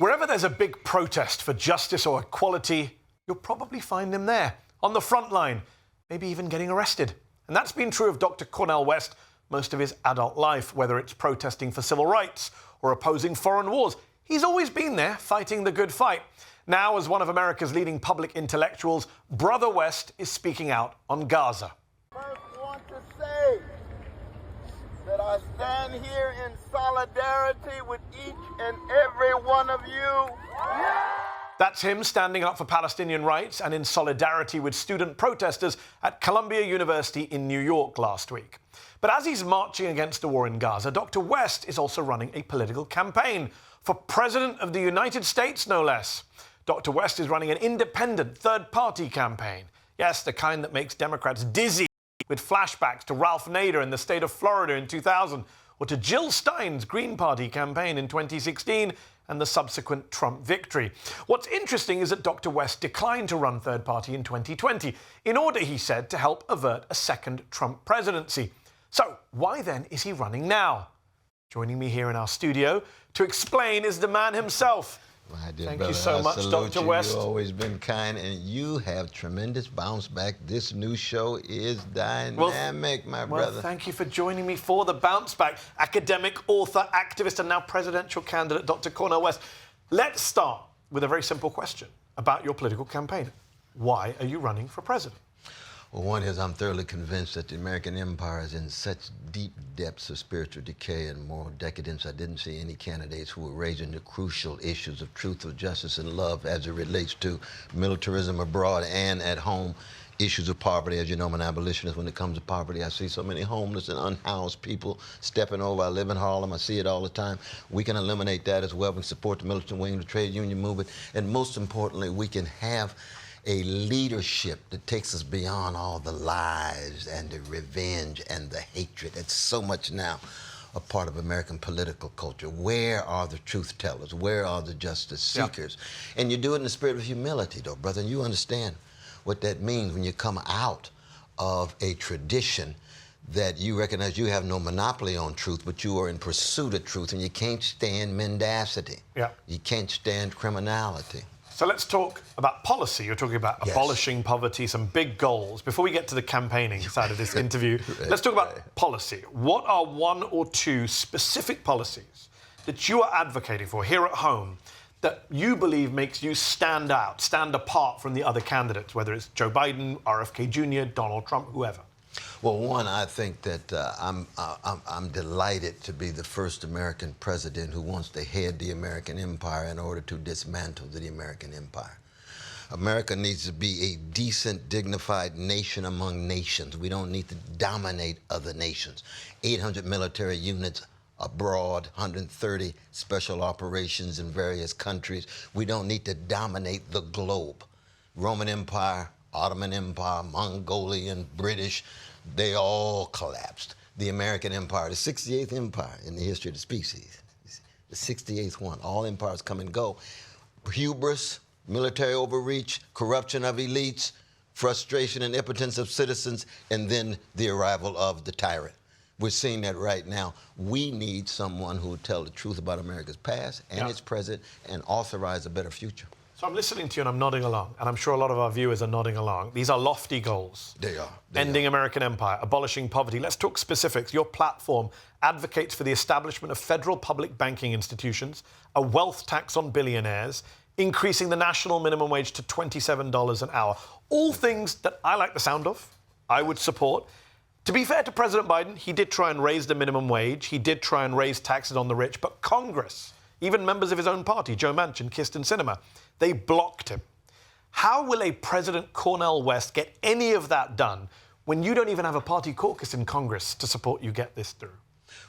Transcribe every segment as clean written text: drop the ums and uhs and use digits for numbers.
Wherever there's a big protest for justice or equality, you'll probably find him there, on the front line, maybe even getting arrested. And that's been true of Dr. Cornel West most of his adult life, whether it's protesting for civil rights or opposing foreign wars. He's always been there, fighting the good fight. Now, as one of America's leading public intellectuals, Brother West is speaking out on Gaza. First, want to say that I stand here in solidarity with each and every one of you. That's him standing up for Palestinian rights and in solidarity with student protesters at Columbia University in New York last week. But as he's marching against the war in Gaza, Dr. West is also running a political campaign for President of the United States, no less. Dr. West is running an independent third-party campaign. Yes, the kind that makes Democrats dizzy, with flashbacks to Ralph Nader in the state of Florida in 2000, or to Jill Stein's Green Party campaign in 2016 and the subsequent Trump victory. What's interesting is that Dr. West declined to run third party in 2020 in order, he said, to help avert a second Trump presidency. So why then is he running now? Joining me here in our studio to explain is the man himself. Thank you so much, Dr. West. You've always been kind, and you have tremendous bounce back. This new show is dynamic, my brother. Well, thank you for joining me for the bounce back. Academic, author, activist, and now presidential candidate, Dr. Cornel West. Let's start with a very simple question about your political campaign. Why are you running for president? Well, one is I'm thoroughly convinced that the American empire is in such deep depths of spiritual decay and moral decadence. I didn't see any candidates who were raising the crucial issues of truth, of justice, and love as it relates to militarism abroad and at home, issues of poverty. As you know, I'm an abolitionist. When it comes to poverty, I see so many homeless and unhoused people stepping over. I live in Harlem. I see it all the time. We can eliminate that as well. We can support the militant wing of the trade union movement. And most importantly, we can have a leadership that takes us beyond all the lies and the revenge and the hatred. That's so much now a part of American political culture. Where are the truth tellers? Where are the justice seekers? Yeah. And you do it in the spirit of humility, though, brother, and you understand what that means when you come out of a tradition that you recognize you have no monopoly on truth, but you are in pursuit of truth, and you can't stand mendacity. Yeah. You can't stand criminality. So let's talk about policy. You're talking about abolishing poverty, some big goals. Before we get to the campaigning side of this interview, let's talk about policy. What are one or two specific policies that you are advocating for here at home that you believe makes you stand out, stand apart from the other candidates, whether it's Joe Biden, RFK Jr., Donald Trump, whoever? Well, one, I think that I'm delighted to be the first American president who wants to head the American empire in order to dismantle the American empire. America needs to be a decent, dignified nation among nations. We don't need to dominate other nations. 800 military units abroad, 130 special operations in various countries. We don't need to dominate the globe. Roman Empire, Ottoman Empire, Mongolian, British, they all collapsed. The American empire, the 68th empire in the history of the species, the 68th one. All empires come and go. Hubris, military overreach, corruption of elites, frustration and impotence of citizens, and then the arrival of the tyrant. We're seeing that right now. We need someone who will tell the truth about America's past and its present and authorize a better future. So I'm listening to you and I'm nodding along, and I'm sure a lot of our viewers are nodding along. These are lofty goals. They are. Ending American empire, abolishing poverty. Let's talk specifics. Your platform advocates for the establishment of federal public banking institutions, a wealth tax on billionaires, increasing the national minimum wage to $27 an hour. All things that I like the sound of, I would support. To be fair to President Biden, he did try and raise the minimum wage. He did try and raise taxes on the rich, but Congress, even members of his own party, Joe Manchin, Kyrsten Sinema, they blocked him. How will a President Cornel West get any of that done when you don't even have a party caucus in Congress to support you get this through?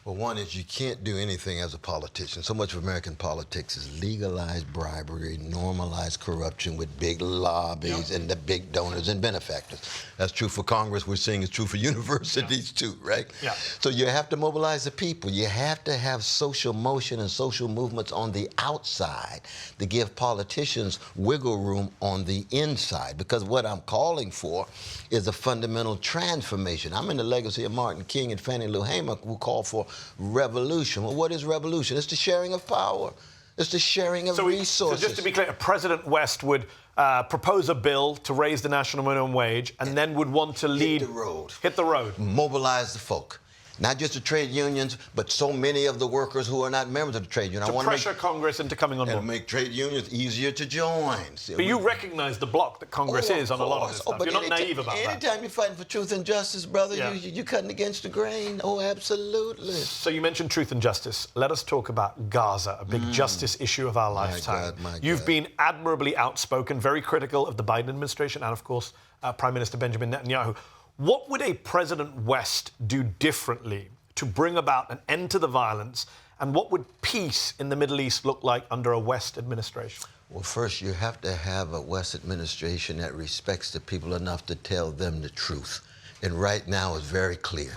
Well, one is you can't do anything as a politician. So much of American politics is legalized bribery, normalized corruption with big lobbies and the big donors and benefactors. That's true for Congress. We're seeing it's true for universities too, right? Yeah. So you have to mobilize the people. You have to have social motion and social movements on the outside to give politicians wiggle room on the inside. Because what I'm calling for is a fundamental transformation. I'm in the legacy of Martin King and Fannie Lou Hamer, who called for revolution. Well, what is revolution? It's the sharing of power. It's the sharing of resources. So just to be clear, President West would propose a bill to raise the national minimum wage and then would want to lead... Hit the road. Hit the road. Mobilize the folk. Not just the trade unions, but so many of the workers who are not members of the trade union. To pressure Congress into coming on board. And make trade unions easier to join. But you recognize the block that Congress is on a lot of this stuff. You're not naive about that. Anytime you're fighting for truth and justice, brother, you're cutting against the grain. Oh, absolutely. So you mentioned truth and justice. Let us talk about Gaza, a big justice issue of our lifetime. My God. You've been admirably outspoken, very critical of the Biden administration and, of course, Prime Minister Benjamin Netanyahu. What would a President West do differently to bring about an end to the violence, and what would peace in the Middle East look like under a West administration? Well, first, you have to have a West administration that respects the people enough to tell them the truth. And right now it's very clear.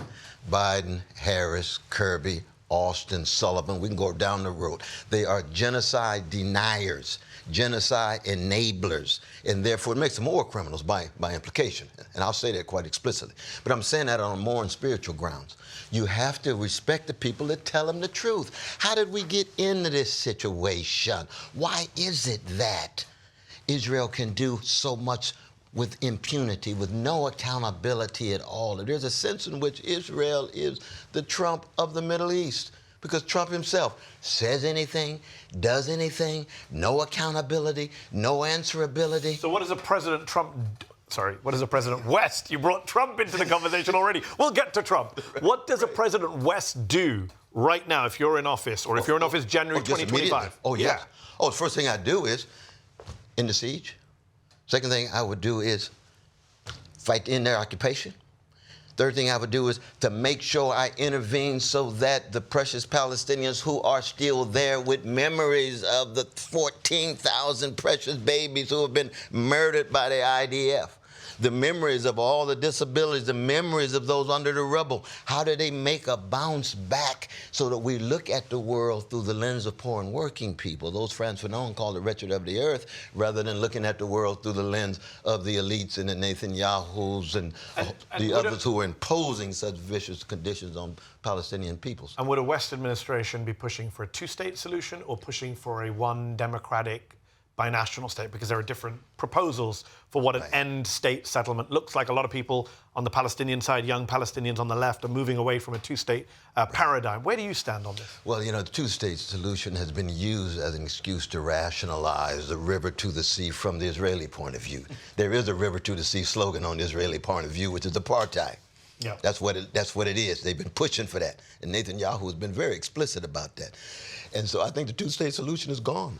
Biden, Harris, Kirby, Austin, Sullivan, we can go down the road. They are genocide deniers, genocide enablers, and therefore it makes them more criminals by implication. And I'll say that quite explicitly. But I'm saying that on more spiritual grounds. You have to respect the people that tell them the truth. How did we get into this situation? Why is it that Israel can do so much with impunity, with no accountability at all? There's a sense in which Israel is the Trump of the Middle East, because Trump himself says anything, does anything, no accountability, no answerability. So what does a President Trump... what does a President West... You brought Trump into the conversation already. We'll get to Trump. What does a President West do right now if you're in office, or if you're in office January 2025? Oh, yes. Yeah. Oh, the first thing I do is end the siege. Second thing I would do is fight to end their occupation. Third thing I would do is to make sure I intervene so that the precious Palestinians who are still there with memories of the 14,000 precious babies who have been murdered by the IDF, the memories of all the disabilities, the memories of those under the rubble, how do they make a bounce back so that we look at the world through the lens of poor and working people? Those Frantz Fanon called the wretched of the earth, rather than looking at the world through the lens of the elites and the Netanyahus and the others who are imposing such vicious conditions on Palestinian peoples. And would a West administration be pushing for a two-state solution or pushing for a one democratic binational state? Because there are different proposals for what an end-state settlement looks like. A lot of people on the Palestinian side, young Palestinians on the left, are moving away from a two-state paradigm. Where do you stand on this? Well, you know, the two-state solution has been used as an excuse to rationalize the river to the sea from the Israeli point of view. There is a river to the sea slogan on the Israeli point of view, which is apartheid. Yeah. That's what it is. They've been pushing for that. And Netanyahu has been very explicit about that. And so I think the two-state solution is gone.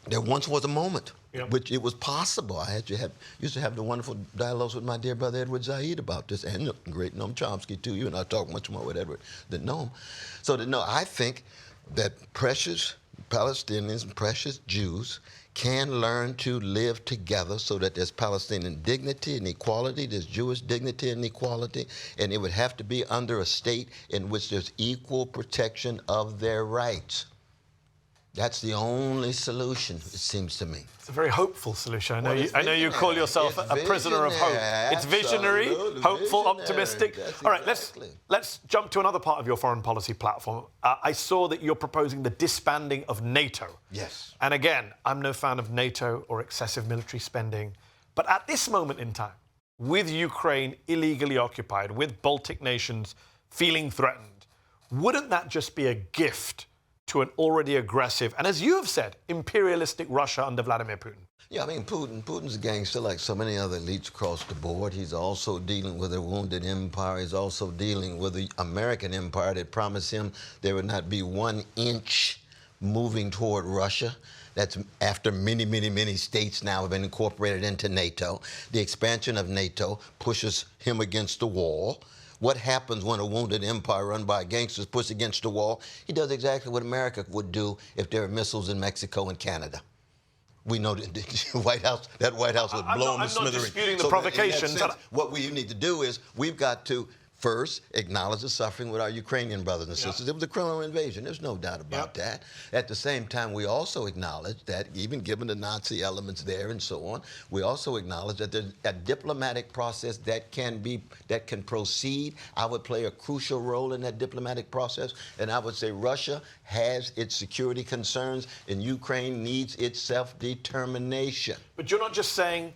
There once was a moment which it was possible. I used to have the wonderful dialogues with my dear brother Edward Zaid about this, and the great Noam Chomsky too. You and I talk much more with Edward than Noam. So I think that precious Palestinians and precious Jews can learn to live together so that there's Palestinian dignity and equality, there's Jewish dignity and equality, and it would have to be under a state in which there's equal protection of their rights. That's the only solution, it seems to me. It's a very hopeful solution. I know you call yourself a prisoner of hope. It's visionary, hopeful, optimistic. All right, let's jump to another part of your foreign policy platform. I saw that you're proposing the disbanding of NATO. Yes. And again, I'm no fan of NATO or excessive military spending. But at this moment in time, with Ukraine illegally occupied, with Baltic nations feeling threatened, wouldn't that just be a gift to an already aggressive, and as you have said, imperialistic Russia under Vladimir Putin? Yeah, I mean, Putin's a gangster like so many other elites across the board. He's also dealing with a wounded empire. He's also dealing with the American empire that promised him there would not be 1 inch moving toward Russia. That's after many, many, many states now have been incorporated into NATO. The expansion of NATO pushes him against the wall. What happens when a wounded empire run by gangsters pushed against the wall? He does exactly what America would do if there were missiles in Mexico and Canada. We know that the White House would blow them to smithereens. I'm not disputing the provocations. What we need to do is we've got to first acknowledge the suffering with our Ukrainian brothers and sisters. It was a criminal invasion. There's no doubt about that. At the same time, we also acknowledge that even given the Nazi elements there and so on, we also acknowledge that there's a diplomatic process that can proceed. I would play a crucial role in that diplomatic process, and I would say Russia has its security concerns, and Ukraine needs its self-determination. But you're not just saying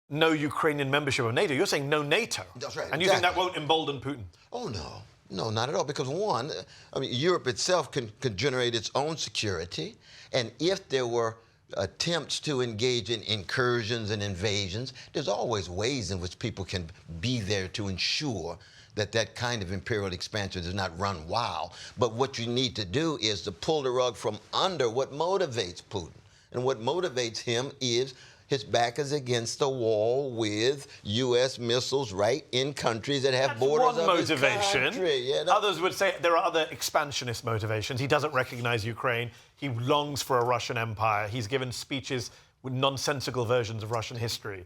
no Ukrainian membership of NATO. You're saying no NATO. That's right. And you think that won't embolden Putin? Oh, no. No, not at all. Because one, I mean, Europe itself can generate its own security. And if there were attempts to engage in incursions and invasions, there's always ways in which people can be there to ensure that that kind of imperial expansion does not run wild. But what you need to do is to pull the rug from under what motivates Putin. And what motivates him is his back is against the wall with U.S. missiles right in countries that have borders one of his motivation. country. Yeah, Others would say there are other expansionist motivations. He doesn't recognize Ukraine. He longs for a Russian empire. He's given speeches with nonsensical versions of Russian history.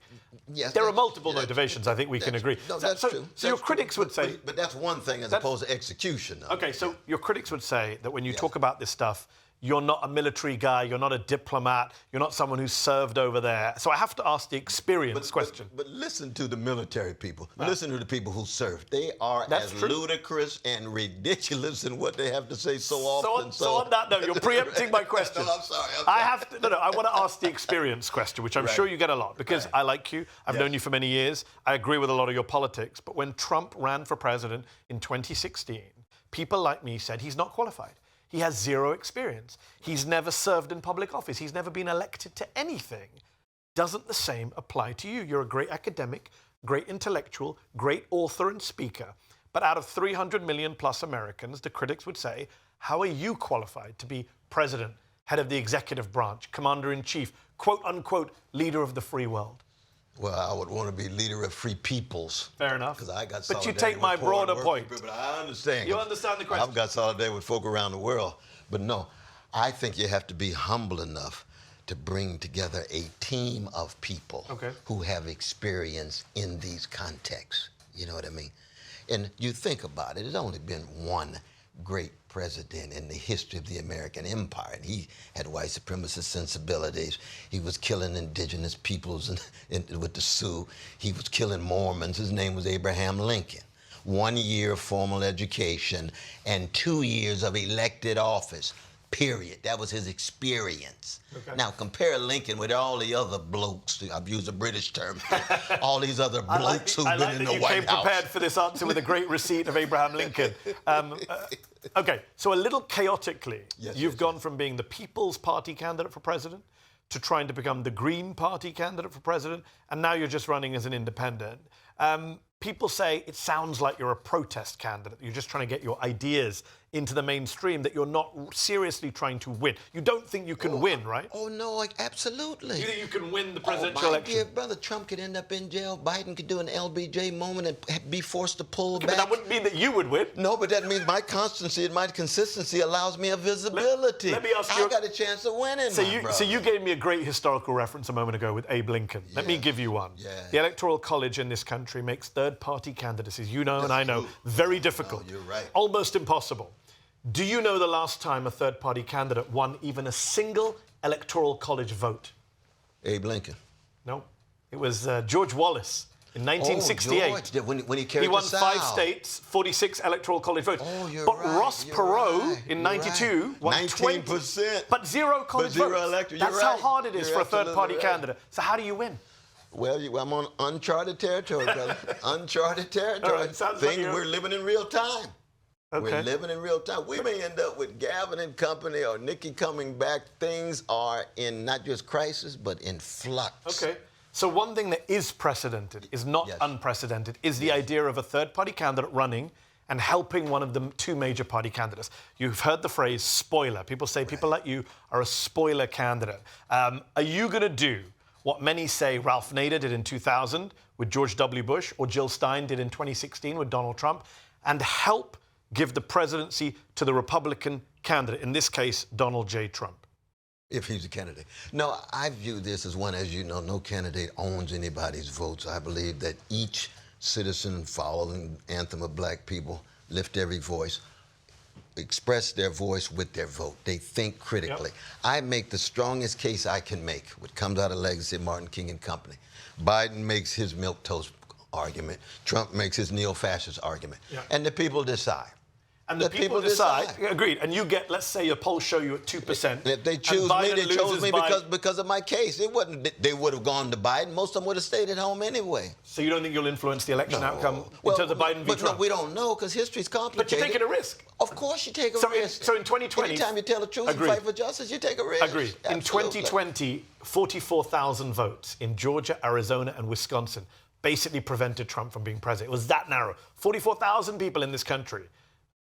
Yes, there are multiple motivations, I think we can agree. No, that's true. So your critics would say... But that's one thing as opposed to execution. Though. OK, so your critics would say that when you talk about this stuff, you're not a military guy, you're not a diplomat, you're not someone who's served over there. So I have to ask the experience question. But listen to the military people. Listen to the people who serve. They are as ludicrous and ridiculous in what they have to say so often. So on that note, you're preempting my question. No, I'm sorry. I want to ask the experience question, which I'm sure you get a lot, because I like you. I've known you for many years. I agree with a lot of your politics. But when Trump ran for president in 2016, people like me said he's not qualified. He has zero experience. He's never served in public office. He's never been elected to anything. Doesn't the same apply to you? You're a great academic, great intellectual, great author and speaker. But out of 300 million plus Americans, the critics would say, how are you qualified to be president, head of the executive branch, commander-in-chief, quote-unquote, leader of the free world? Well, I would want to be leader of free peoples. Fair enough. Because I got but you take my broader point. But I understand. You understand the question. I've got solidarity with folk around the world. But no, I think you have to be humble enough to bring together a team of people who have experience in these contexts. You know what I mean? And you think about it, there's only been one great president in the history of the American empire, and he had white supremacist sensibilities. He was killing indigenous peoples with the Sioux. He was killing Mormons. His name was Abraham Lincoln. 1 year of formal education and 2 years of elected office, period. That was his experience. Now, compare Lincoln with all the other blokes, I've used a British term, all these other blokes who've been in the White House. You came prepared for this answer with a great receipt of Abraham Lincoln. OK, so a little chaotically, you've gone from being the People's Party candidate for president to trying to become the Green Party candidate for president, and now you're just running as an independent. People say it sounds like you're a protest candidate. You're just trying to get your ideas into the mainstream, that you're not seriously trying to win. You don't think you can win, right? Oh, no, absolutely. You think you can win the presidential election? My dear brother, Trump could end up in jail. Biden could do an LBJ moment and be forced to pull back. But that wouldn't mean that you would win. No, but that means my constancy and my consistency allows me a visibility. Let me ask you... I got a chance of winning, So you gave me a great historical reference a moment ago with Abe Lincoln. Let me give you one. The Electoral College in this country makes third-party candidacies, you know and I know, very difficult. You're right. Almost impossible. Do you know the last time a third-party candidate won even a single Electoral College vote? Abe Lincoln. No. It was George Wallace in 1968. Oh, George, when he carried He won the 5 states, 46 Electoral College votes. Oh, you're but right. Ross Perot in 92 won 19%. But zero college votes. Electoral. That's how hard it is for a third-party candidate. So how do you win? Well, I'm on uncharted territory, brother. Uncharted territory. We're living in real time. We're living in real time. We may end up with Gavin and company or Nikki coming back. Things are in not just crisis, but in flux. Okay. So one thing that is precedented, is not unprecedented, is the idea of a third-party candidate running and helping one of the 2 major party candidates. You've heard the phrase spoiler. People say people like you are a spoiler candidate. Are you going to do what many say Ralph Nader did in 2000 with George W. Bush or Jill Stein did in 2016 with Donald Trump, and help give the presidency to the Republican candidate, in this case, Donald J. Trump? If he's a candidate. No, I view this as one, as you know, no candidate owns anybody's votes. I believe that each citizen following anthem of black people, lift every voice, express their voice with their vote. They think critically. Yep. I make the strongest case I can make, which comes out of legacy of Martin King and Company. Biden makes his milquetoast argument. Trump makes his neo-fascist argument. Yep. And the people decide. And the people decide. Agreed. And you get, let's say your polls show you at 2%. If they choose me, they chose me because of my case. It wasn't they would have gone to Biden. Most of them would have stayed at home anyway. So you don't think you'll influence the election outcome in terms of Biden v. Trump? No, we don't know because history's complicated. But you're taking a risk. Of course you take a risk. So in 2020... Anytime you tell the truth and fight for justice, you take a risk. Agreed. Absolutely. In 2020, 44,000 votes in Georgia, Arizona, and Wisconsin basically prevented Trump from being president. It was that narrow. 44,000 people in this country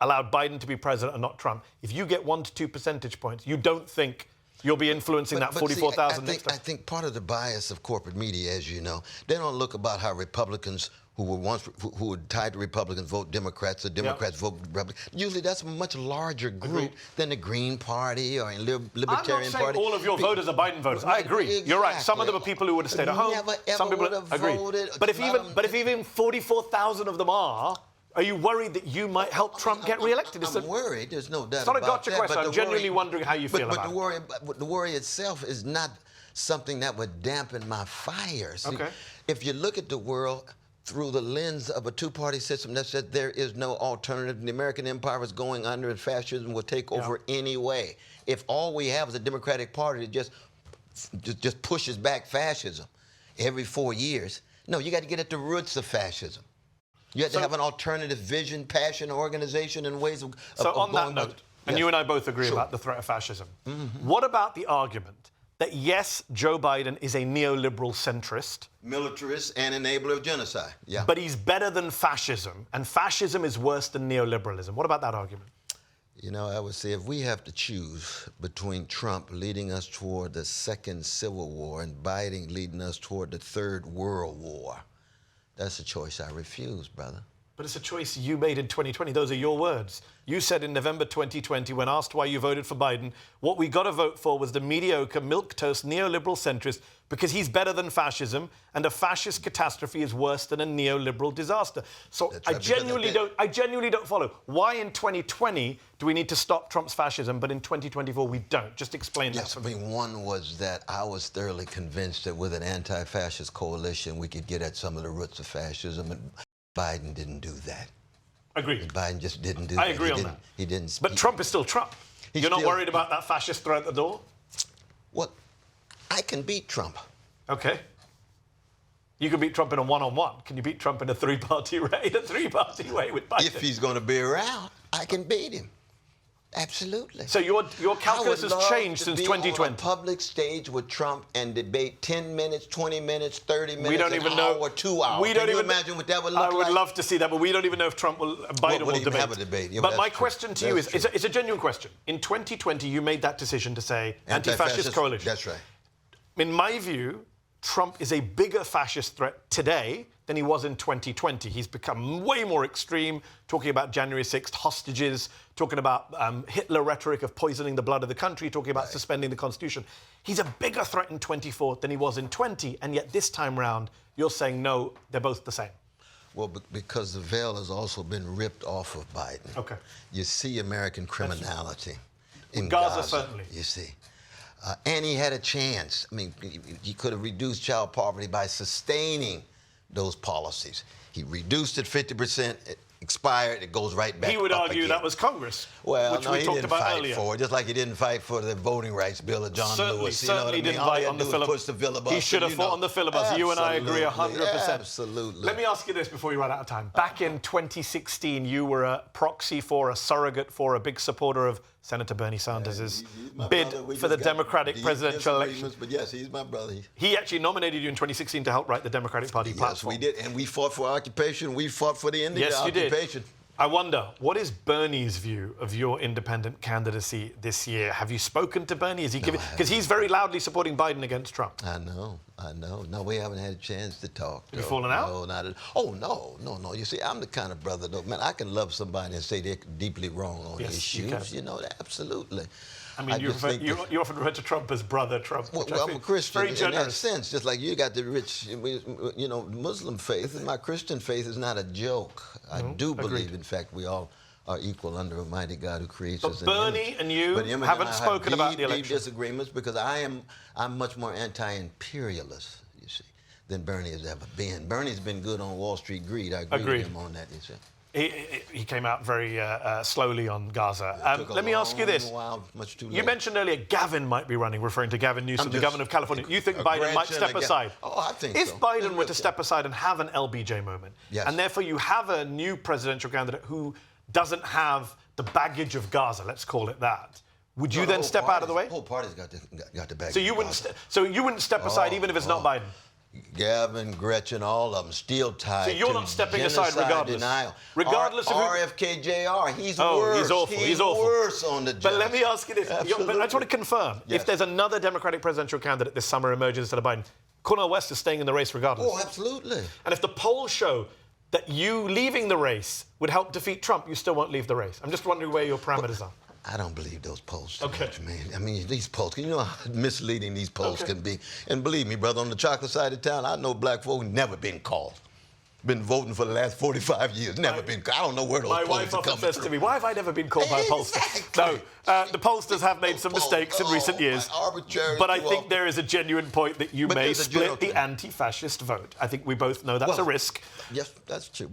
allowed Biden to be president and not Trump. If you get 1 to 2 percentage points, you don't think you'll be influencing that 44,000 next time? I think part of the bias of corporate media, as you know, they don't look about how Republicans who were tied to Republicans vote Democrats or Democrats vote Republicans. Usually that's a much larger group than the Green Party or Libertarian Party. I'm not saying all of your voters are Biden voters. I agree. Exactly. You're right. Some of them are people who would have stayed at home. Some people agree. But if even 44,000 of them are you worried that you might help Trump get re-elected? I'm worried. There's no doubt about that. It's not a gotcha question. I'm genuinely wondering how you feel about it. But the worry itself is not something that would dampen my fire. See, okay. If you look at the world through the lens of a two-party system that said there is no alternative, the American empire is going under and fascism will take over anyway. If all we have is a Democratic Party that just pushes back fascism every 4 years, no, you got to get at the roots of fascism. You have to have an alternative vision, passion, organization, and ways of So on that note, and you and I both agree about the threat of fascism, what about the argument that, yes, Joe Biden is a neoliberal centrist, militarist and enabler of genocide, but he's better than fascism, and fascism is worse than neoliberalism? What about that argument? You know, I would say if we have to choose between Trump leading us toward the second Civil War and Biden leading us toward the Third World War, that's a choice I refuse, brother. But it's a choice you made in 2020. Those are your words. You said in November 2020, when asked why you voted for Biden, what we got to vote for was the mediocre, milquetoast, neoliberal centrist because he's better than fascism, and a fascist catastrophe is worse than a neoliberal disaster. So I genuinely don't follow. Why in 2020 do we need to stop Trump's fascism, but in 2024 we don't? Just explain that for me. Yes, I mean, one was that I was thoroughly convinced that with an anti-fascist coalition, we could get at some of the roots of fascism, and Biden didn't do that. Agreed. Biden just didn't do that. I agree on that. He didn't. But Trump is still Trump. You're not worried about that fascist threat at the door? Well, I can beat Trump. Okay. You can beat Trump in a one-on-one. Can you beat Trump in a three-party way with Biden? If he's going to be around, I can beat him. Absolutely. So your calculus has changed since 2020. On a public stage with Trump and debate 10 minutes, 20 minutes, 30 minutes, we don't even know, or 2 hours. We don't Can you even imagine what that would look like? I would love to see that, but we don't even know if Biden will debate. Have a debate. Yeah, but my question to you is, it's a genuine question. In 2020, you made that decision to say anti-fascist coalition. That's right. In my view, Trump is a bigger fascist threat today than he was in 2020. He's become way more extreme, talking about January 6th hostages, talking about Hitler rhetoric of poisoning the blood of the country, talking about suspending the Constitution. He's a bigger threat in 24 than he was in 20, and yet this time round, you're saying, no, they're both the same. Well, because the veil has also been ripped off of Biden. Okay. You see American criminality in Gaza, certainly. You see. And he had a chance. I mean, he could have reduced child poverty by sustaining those policies. He reduced it 50%, it expired, it goes right back. He would argue again. that was Congress, well, which no, we he talked didn't about fight earlier. For it, just like he didn't fight for the voting rights bill of John Lewis. Certainly didn't fight on the filibuster. He should have fought on the filibuster. You and I agree 100%. Absolutely. Let me ask you this before you run out of time. Back in 2016, you were a proxy for, a surrogate for, a big supporter of Senator Bernie Sanders' bid for the Democratic presidential election. But yes, he's my brother. He actually nominated you in 2016 to help write the Democratic Party platform. Yes, we did. And we fought for occupation. We fought for the end of the occupation. Did. I wonder, what is Bernie's view of your independent candidacy this year? Have you spoken to Bernie? Is he giving? Because he's very loudly supporting Biden against Trump. I know. No, we haven't had a chance to talk. Have you fallen out? No, not at all. Oh, no. You see, I'm the kind of brother, though, man, I can love somebody and say they're deeply wrong on issues. You know, absolutely. I mean, you often refer to Trump as Brother Trump. Well, I'm a Christian very in generous. that sense, just like you got the rich, you know, Muslim faith, and my Christian faith is not a joke. I do believe, in fact, we all are equal under a mighty God who creates us. But Bernie and you haven't spoken about the election. Deep disagreements because I'm much more anti-imperialist, you see, than Bernie has ever been. Bernie's been good on Wall Street greed. I agree with him on that, you see. He came out very slowly on Gaza. Let me ask you this. Much too late. You mentioned earlier Gavin might be running, referring to Gavin Newsom, the governor of California. You think Biden might step aside? Oh, I think if so. Biden were to step aside and have an LBJ moment, and therefore you have a new presidential candidate who doesn't have the baggage of Gaza, let's call it that, would you then step out of the way? The whole party's got the baggage. So you wouldn't step aside even if it's not Biden? Gavin, Gretchen, all of them still tied. So you're not stepping aside regardless. Denial. Regardless of RFK Jr. He's worse. He's awful. He's awful. Worse on the job. But let me ask you this. But I just want to confirm. Yes. If there's another Democratic presidential candidate this summer emerges instead of Biden, Cornel West is staying in the race regardless. Oh, absolutely. And if the polls show that you leaving the race would help defeat Trump, you still won't leave the race. I'm just wondering where your parameters are. I don't believe those polls too much, man. I mean, these polls, you know how misleading these polls can be. And believe me, brother, on the chocolate side of town, I know black folk who never been called. Been voting for the last 45 years, never been called. I don't know where those polls are coming from. My wife often says to me, why have I never been called by a pollster? No, the pollsters have made some mistakes in recent years. But I think there is a genuine point that you may split the anti-fascist vote. I think we both know that's a risk. Yes, that's true.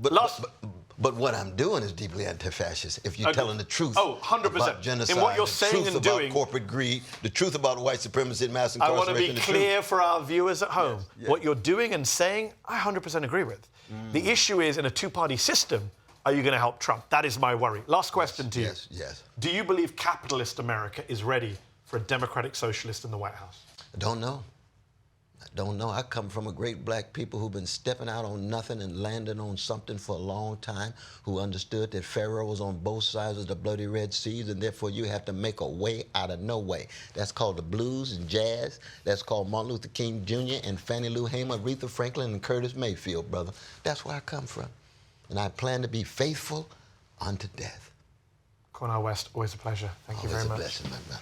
But what I'm doing is deeply anti-fascist. If you're telling the truth 100%. about genocide, in what you're saying and doing, about corporate greed, the truth about white supremacy and mass I incarceration. want to be clear for our viewers at home. Yes. What you're doing and saying, I 100% agree with. The issue is, in a two-party system, are you going to help Trump? That is my worry. Last question to you. Yes. Do you believe capitalist America is ready for a democratic socialist in the White House? I don't know. I come from a great black people who've been stepping out on nothing and landing on something for a long time, who understood that Pharaoh was on both sides of the bloody Red Seas, and therefore you have to make a way out of no way. That's called the blues and jazz. That's called Martin Luther King Jr. and Fannie Lou Hamer, Aretha Franklin, and Curtis Mayfield, brother. That's where I come from. And I plan to be faithful unto death. Cornel West, always a pleasure. Thank you very much. Always a blessing, my brother.